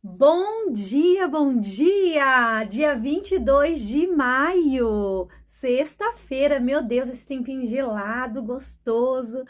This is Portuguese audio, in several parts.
Bom dia! Dia 22 de maio, sexta-feira. Meu Deus, esse tempinho gelado, gostoso.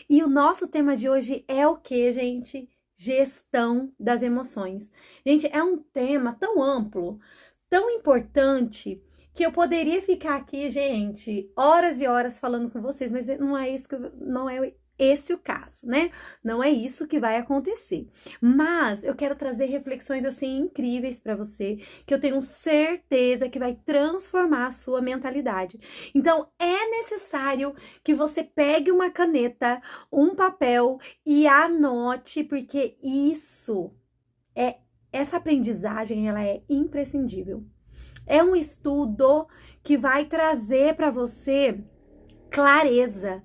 E o nosso tema de hoje é o que, gente? Gestão das emoções. Gente, é um tema tão amplo, tão importante, que eu poderia ficar aqui, gente, horas e horas falando com vocês, mas não é isso não é esse o caso, né? Não é isso que vai acontecer. Mas eu quero trazer reflexões assim incríveis para você, que eu tenho certeza que vai transformar a sua mentalidade. Então, é necessário que você pegue uma caneta, um papel e anote, porque essa aprendizagem, ela é imprescindível. É um estudo que vai trazer para você clareza.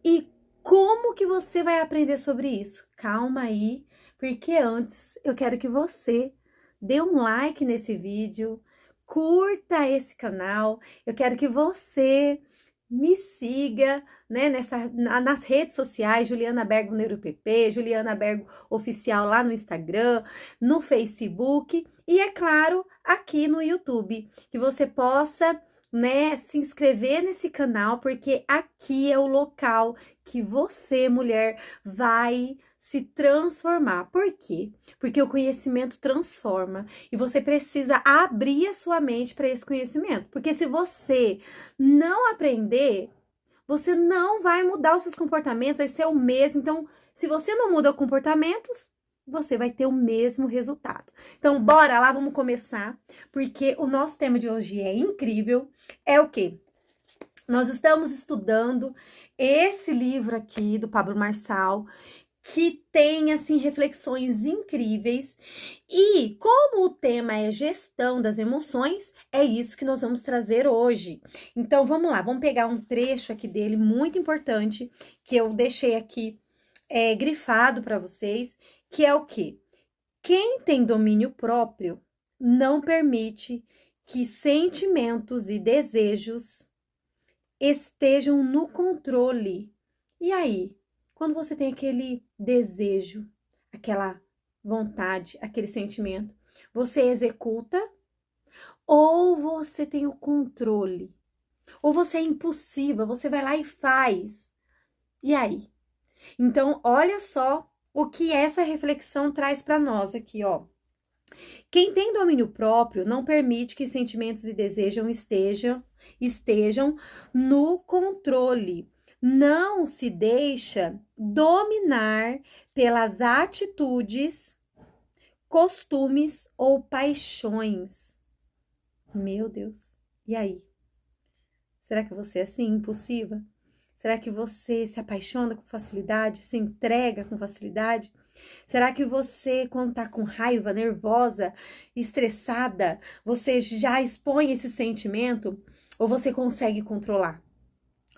E como que você vai aprender sobre isso? Calma aí, porque antes eu quero que você dê um like nesse vídeo, curta esse canal, eu quero que você me siga, né, nas redes sociais, Juliana Bergo NeuroPP, Juliana Bergo Oficial lá no Instagram, no Facebook e, é claro, aqui no YouTube, que você possa, né, se inscrever nesse canal, porque aqui é o local que você, mulher, vai se transformar. Por quê? Porque o conhecimento transforma e você precisa abrir a sua mente para esse conhecimento. Porque se você não aprender, você não vai mudar os seus comportamentos, vai ser o mesmo. Então, se você não muda comportamentos, você vai ter o mesmo resultado. Então, bora lá, vamos começar, porque o nosso tema de hoje é incrível. É o quê? Nós estamos estudando esse livro aqui do Pablo Marçal, que tem, assim, reflexões incríveis. E como o tema é gestão das emoções, é isso que nós vamos trazer hoje. Então, vamos lá, vamos pegar um trecho aqui dele muito importante, que eu deixei aqui grifado para vocês, que é o quê? Quem tem domínio próprio não permite que sentimentos e desejos estejam no controle. E aí, quando você tem aquele desejo, aquela vontade, aquele sentimento, você executa ou você tem o controle? Ou você é impulsiva, você vai lá e faz. E aí? Então, olha só o que essa reflexão traz para nós aqui, ó. Quem tem domínio próprio não permite que sentimentos e desejos estejam no controle. Não se deixa dominar pelas atitudes, costumes ou paixões. Meu Deus. E aí? Será que você é assim, impulsiva? Será que você se apaixona com facilidade, se entrega com facilidade? Será que você, quando tá com raiva, nervosa, estressada, você já expõe esse sentimento ou você consegue controlar?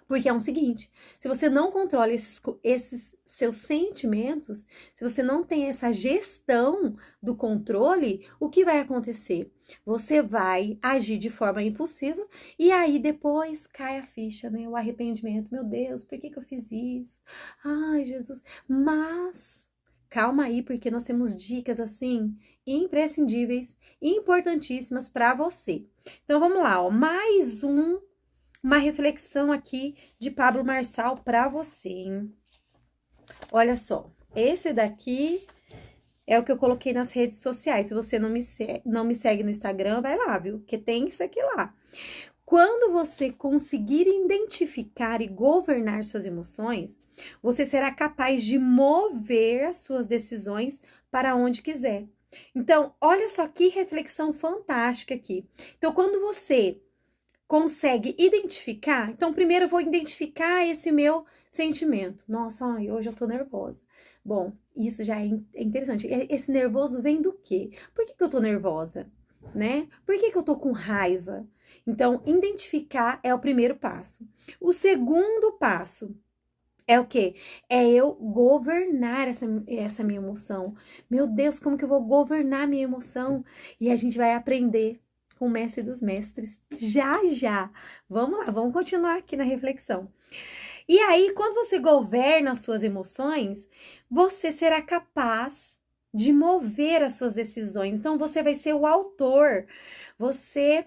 Porque é o seguinte, se você não controla esses seus sentimentos, se você não tem essa gestão do controle, o que vai acontecer? Você vai agir de forma impulsiva e aí depois cai a ficha, né? O arrependimento. Meu Deus, por que eu fiz isso? Ai, Jesus. Mas calma aí, porque nós temos dicas assim imprescindíveis, importantíssimas para você. Então vamos lá, ó, uma reflexão aqui de Pablo Marçal para você, hein? Olha só, esse daqui é o que eu coloquei nas redes sociais. Se você não me segue no Instagram, vai lá, viu? Porque tem isso aqui lá. Quando você conseguir identificar e governar suas emoções, você será capaz de mover as suas decisões para onde quiser. Então, olha só que reflexão fantástica aqui. Então, quando você consegue identificar, então primeiro eu vou identificar esse meu sentimento. Nossa, ai, hoje eu tô nervosa. Bom, isso já é interessante. Esse nervoso vem do quê? Por que eu tô nervosa? Né? Por que eu tô com raiva? Então, identificar é o primeiro passo. O segundo passo é o quê? É eu governar essa minha emoção. Meu Deus, como que eu vou governar minha emoção? E a gente vai aprender com o mestre dos mestres já já. Vamos lá, vamos continuar aqui na reflexão. E aí, quando você governa as suas emoções, você será capaz de mover as suas decisões. Então, você vai ser o autor, você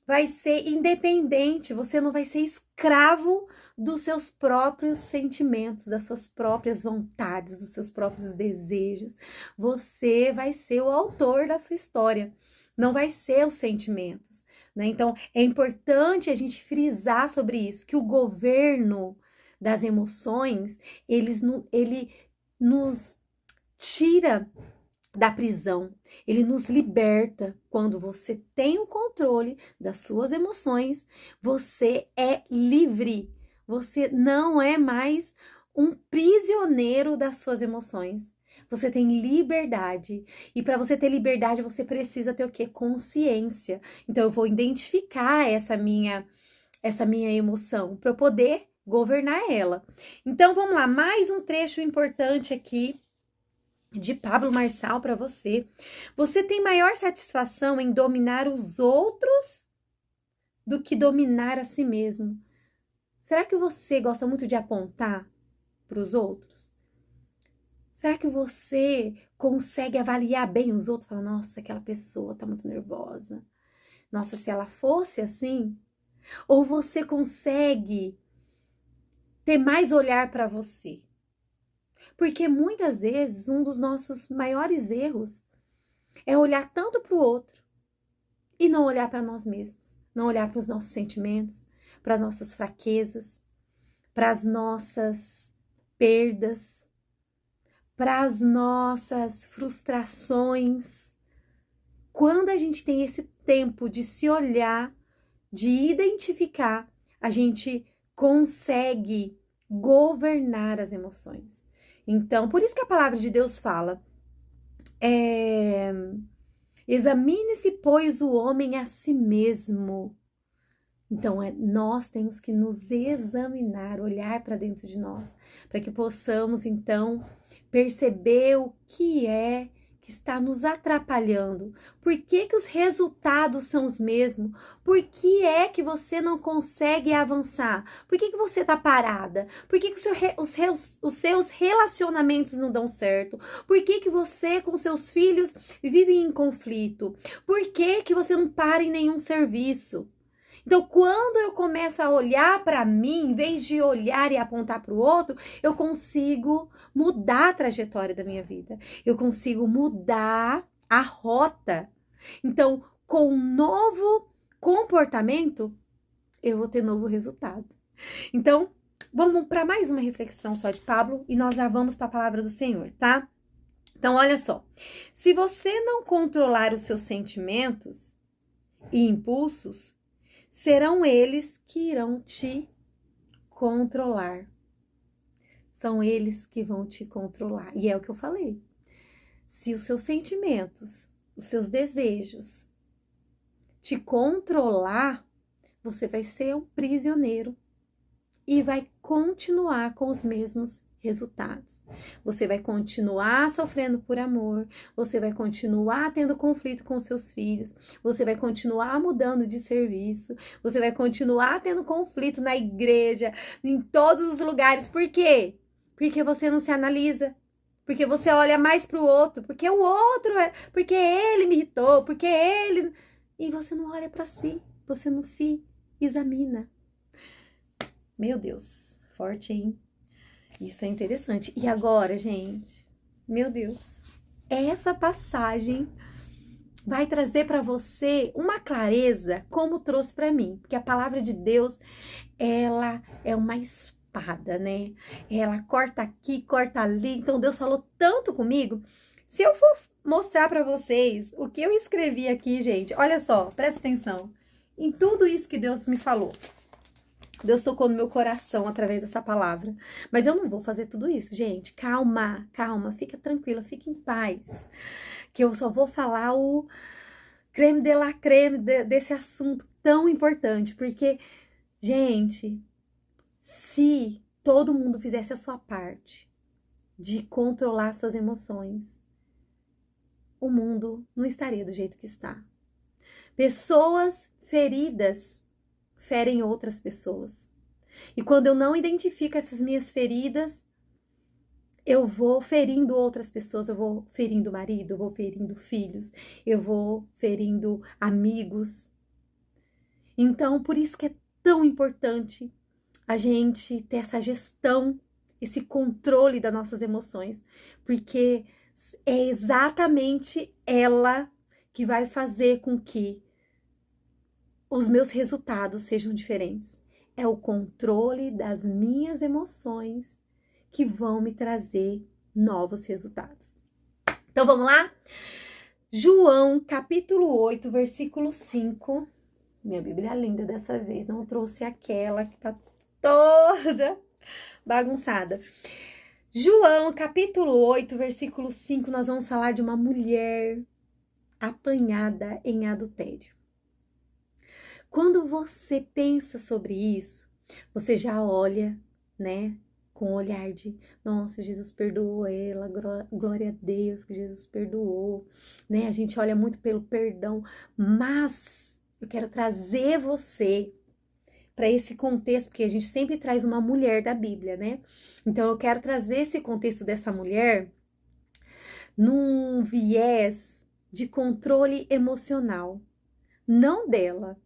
vai ser independente, você não vai ser escravo dos seus próprios sentimentos, das suas próprias vontades, dos seus próprios desejos. Você vai ser o autor da sua história, não vai ser os sentimentos, né? Então, é importante a gente frisar sobre isso, que o governo das emoções, ele nos tira da prisão, ele nos liberta. Quando você tem o controle das suas emoções, você é livre. Você não é mais um prisioneiro das suas emoções. Você tem liberdade. E para você ter liberdade, você precisa ter o quê? Consciência. Então eu vou identificar essa minha emoção para eu poder governar ela. Então vamos lá, mais um trecho importante aqui de Pablo Marçal para você. Você tem maior satisfação em dominar os outros do que dominar a si mesmo. Será que você gosta muito de apontar para os outros? Será que você consegue avaliar bem os outros? Fala, nossa, aquela pessoa tá muito nervosa. Nossa, se ela fosse assim. Ou você consegue ter mais olhar para você? Porque muitas vezes um dos nossos maiores erros é olhar tanto para o outro e não olhar para nós mesmos, não olhar para os nossos sentimentos, para as nossas fraquezas, para as nossas perdas, para as nossas frustrações. Quando a gente tem esse tempo de se olhar, de identificar, a gente consegue governar as emoções. Então, por isso que a palavra de Deus fala, examine-se, pois, o homem a si mesmo. Então, nós temos que nos examinar, olhar para dentro de nós, para que possamos, então, perceber o que é que está nos atrapalhando. Por que que os resultados são os mesmos? Por que é que você não consegue avançar? Por que que você está parada? Por que que os seus relacionamentos não dão certo? Por que que você com seus filhos vive em conflito? Por que que você não para em nenhum serviço? Então, quando eu começo a olhar para mim, em vez de olhar e apontar para o outro, eu consigo mudar a trajetória da minha vida. Eu consigo mudar a rota. Então, com um novo comportamento, eu vou ter novo resultado. Então, vamos para mais uma reflexão só de Pablo e nós já vamos para a palavra do Senhor, tá? Então, olha só. Se você não controlar os seus sentimentos e impulsos, serão eles que irão te controlar. São eles que vão te controlar. E é o que eu falei. Se os seus sentimentos, os seus desejos te controlar, você vai ser um prisioneiro e vai continuar com os mesmos resultados. Você vai continuar sofrendo por amor, você vai continuar tendo conflito com seus filhos, você vai continuar mudando de serviço, você vai continuar tendo conflito na igreja, em todos os lugares. Por quê? Porque você não se analisa, porque você olha mais para o outro, porque o outro porque ele me irritou, porque ele... E você não olha para si, você não se examina. Meu Deus, forte, hein? Isso é interessante. E agora, gente, meu Deus, essa passagem vai trazer para você uma clareza como trouxe para mim, porque a palavra de Deus, ela é uma espada, né? Ela corta aqui, corta ali. Então Deus falou tanto comigo. Se eu for mostrar para vocês o que eu escrevi aqui, gente, olha só, presta atenção em tudo isso que Deus me falou. Deus tocou no meu coração através dessa palavra. Mas eu não vou fazer tudo isso, gente. Calma, calma. Fica tranquila, fica em paz. Que eu só vou falar o creme de la creme desse assunto tão importante. Porque, gente, se todo mundo fizesse a sua parte de controlar suas emoções, o mundo não estaria do jeito que está. Pessoas feridas ferem outras pessoas. E quando eu não identifico essas minhas feridas, eu vou ferindo outras pessoas, eu vou ferindo o marido, eu vou ferindo filhos, eu vou ferindo amigos. Então, por isso que é tão importante a gente ter essa gestão, esse controle das nossas emoções, porque é exatamente ela que vai fazer com que os meus resultados sejam diferentes. É o controle das minhas emoções que vão me trazer novos resultados. Então vamos lá? João, capítulo 8, versículo 5. Minha Bíblia é linda dessa vez, não trouxe aquela que tá toda bagunçada. João, capítulo 8, versículo 5, nós vamos falar de uma mulher apanhada em adultério. Quando você pensa sobre isso, você já olha, né, com o olhar de, nossa, Jesus perdoou ela, glória a Deus que Jesus perdoou, né? A gente olha muito pelo perdão, mas eu quero trazer você para esse contexto, porque a gente sempre traz uma mulher da Bíblia, né? Então eu quero trazer esse contexto dessa mulher num viés de controle emocional, não dela,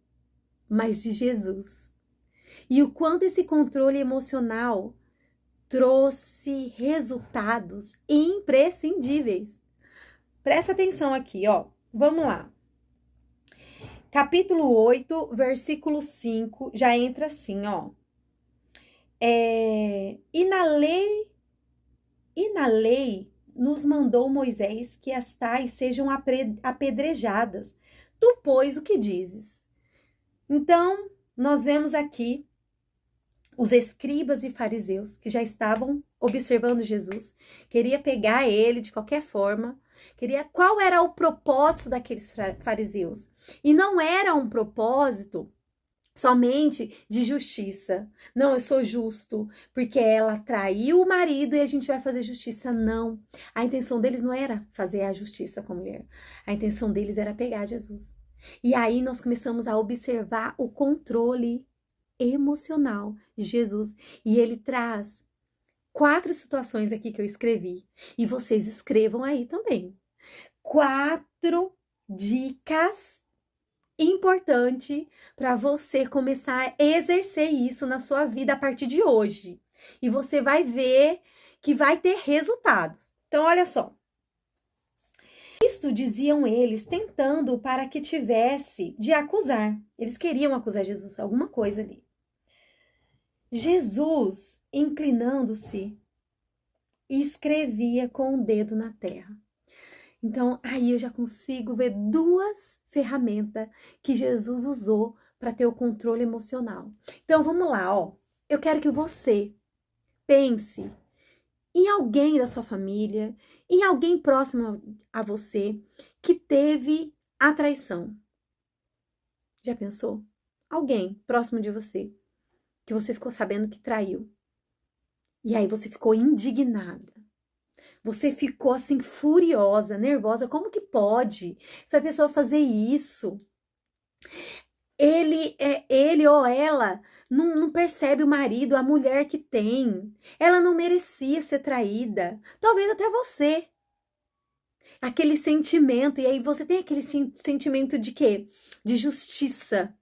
mas de Jesus. E o quanto esse controle emocional trouxe resultados imprescindíveis. Presta atenção aqui, ó. Vamos lá. Capítulo 8, versículo 5, já entra assim, ó. E na lei nos mandou Moisés que as tais sejam apedrejadas. Tu, pois, o que dizes? Então, nós vemos aqui os escribas e fariseus que já estavam observando Jesus, queria pegar ele de qualquer forma, qual era o propósito daqueles fariseus? E não era um propósito somente de justiça. Não, eu sou justo, porque ela traiu o marido e a gente vai fazer justiça. Não. A intenção deles não era fazer a justiça com a mulher. A intenção deles era pegar Jesus. E aí nós começamos a observar o controle emocional de Jesus. E ele traz 4 situações aqui que eu escrevi. E vocês escrevam aí também. 4 dicas importantes para você começar a exercer isso na sua vida a partir de hoje. E você vai ver que vai ter resultados. Então, olha só. Isto diziam eles, tentando para que tivesse de acusar. Eles queriam acusar Jesus, alguma coisa ali. Jesus, inclinando-se, escrevia com o dedo na terra. Então, aí eu já consigo ver 2 ferramentas que Jesus usou para ter o controle emocional. Então, vamos lá, ó. Eu quero que você pense em alguém da sua família, em alguém próximo a você que teve a traição. Já pensou? Alguém próximo de você que você ficou sabendo que traiu. E aí você ficou indignada. Você ficou assim furiosa, nervosa. Como que pode essa pessoa fazer isso? Ele ou ela não percebe o marido, a mulher que tem. Ela não merecia ser traída. Talvez até você. Aquele sentimento. E aí você tem aquele sentimento de quê? De justiça.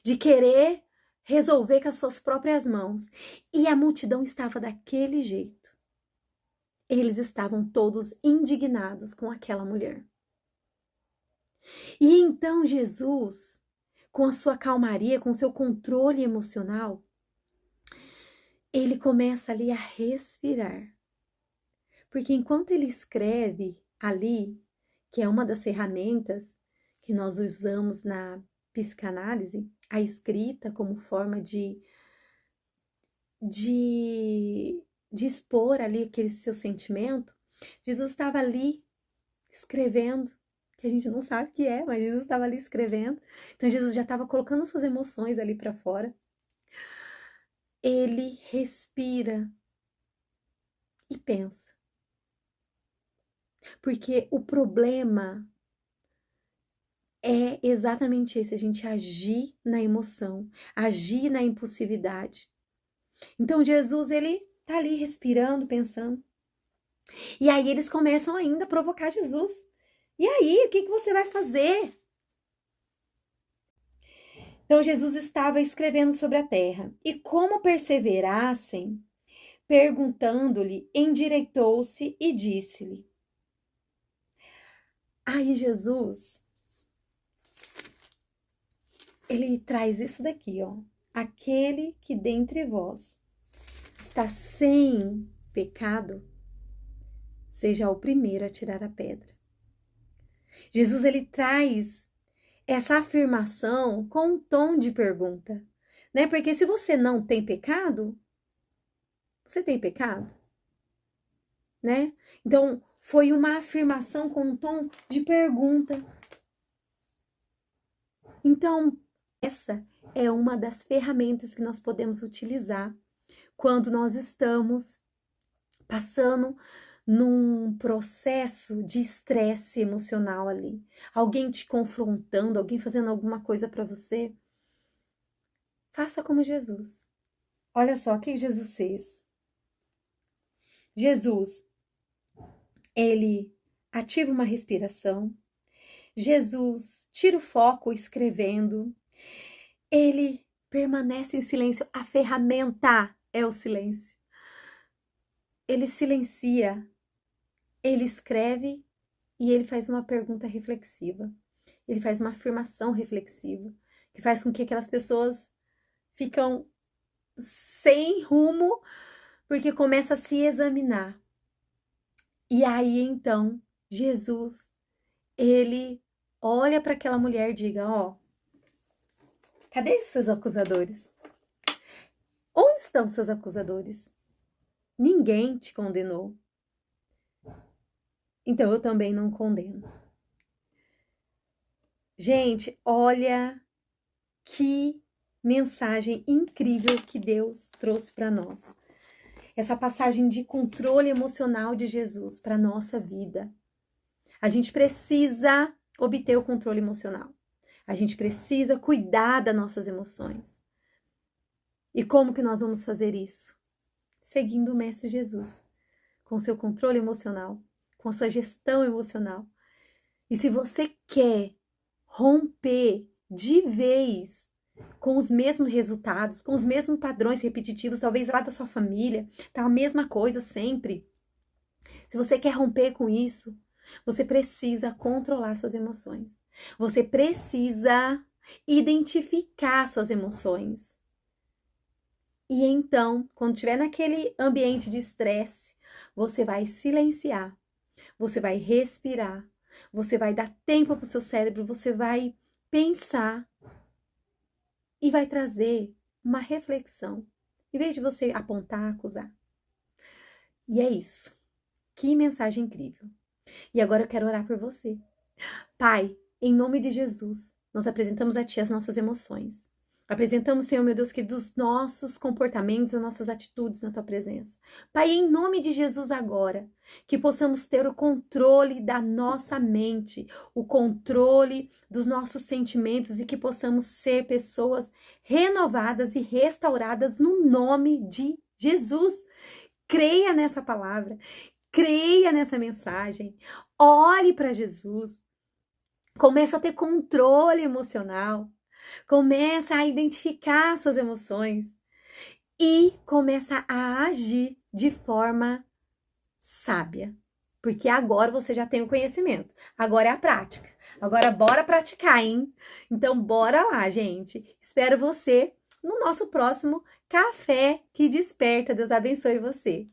De querer resolver com as suas próprias mãos. E a multidão estava daquele jeito. Eles estavam todos indignados com aquela mulher. E então Jesus, com a sua calmaria, com o seu controle emocional, ele começa ali a respirar. Porque enquanto ele escreve ali, que é uma das ferramentas que nós usamos na psicanálise, a escrita como forma de expor ali aquele seu sentimento, Jesus estava ali escrevendo, que a gente não sabe o que é, mas Jesus estava ali escrevendo. Então Jesus já estava colocando suas emoções ali para fora. Ele respira e pensa. Porque o problema é exatamente esse, a gente agir na emoção, agir na impulsividade. Então Jesus, ele tá ali respirando, pensando. E aí eles começam ainda a provocar Jesus. E aí, o que você vai fazer? Então Jesus estava escrevendo sobre a terra. E como perseverassem, perguntando-lhe, endireitou-se e disse-lhe. Aí Jesus, ele traz isso daqui, ó. Aquele que dentre vós está sem pecado, seja o primeiro a tirar a pedra. Jesus, ele traz essa afirmação com um tom de pergunta, né? Porque se você não tem pecado, você tem pecado, né? Então, foi uma afirmação com um tom de pergunta. Então, essa é uma das ferramentas que nós podemos utilizar quando nós estamos passando num processo de estresse emocional ali. Alguém te confrontando, alguém fazendo alguma coisa para você. Faça como Jesus. Olha só o que Jesus fez. Jesus, ele ativa uma respiração. Jesus tira o foco escrevendo. Ele permanece em silêncio. A ferramenta é o silêncio. Ele silencia. Ele escreve e ele faz uma pergunta reflexiva. Ele faz uma afirmação reflexiva, que faz com que aquelas pessoas ficam sem rumo, porque começa a se examinar. E aí, então, Jesus, ele olha para aquela mulher e diga, ó, cadê os seus acusadores? Onde estão os seus acusadores? Ninguém te condenou. Então eu também não condeno. Gente, olha que mensagem incrível que Deus trouxe para nós. Essa passagem de controle emocional de Jesus para nossa vida. A gente precisa obter o controle emocional. A gente precisa cuidar das nossas emoções. E como que nós vamos fazer isso? Seguindo o Mestre Jesus, com seu controle emocional, com a sua gestão emocional. E se você quer romper de vez com os mesmos resultados, com os mesmos padrões repetitivos, talvez lá da sua família, tá a mesma coisa sempre. Se você quer romper com isso, você precisa controlar suas emoções. Você precisa identificar suas emoções. E então, quando estiver naquele ambiente de estresse, você vai silenciar, você vai respirar, você vai dar tempo para o seu cérebro, você vai pensar e vai trazer uma reflexão, em vez de você apontar, acusar. E é isso. Que mensagem incrível. E agora eu quero orar por você. Pai, em nome de Jesus, nós apresentamos a Ti as nossas emoções. Apresentamos, Senhor, meu Deus, que dos nossos comportamentos, as nossas atitudes na Tua presença. Pai, em nome de Jesus agora, que possamos ter o controle da nossa mente, o controle dos nossos sentimentos e que possamos ser pessoas renovadas e restauradas no nome de Jesus. Creia nessa palavra, creia nessa mensagem, olhe para Jesus, começa a ter controle emocional. Começa a identificar suas emoções e começa a agir de forma sábia. Porque agora você já tem o conhecimento. Agora é a prática. Agora bora praticar, hein? Então bora lá, gente. Espero você no nosso próximo Café que Desperta. Deus abençoe você.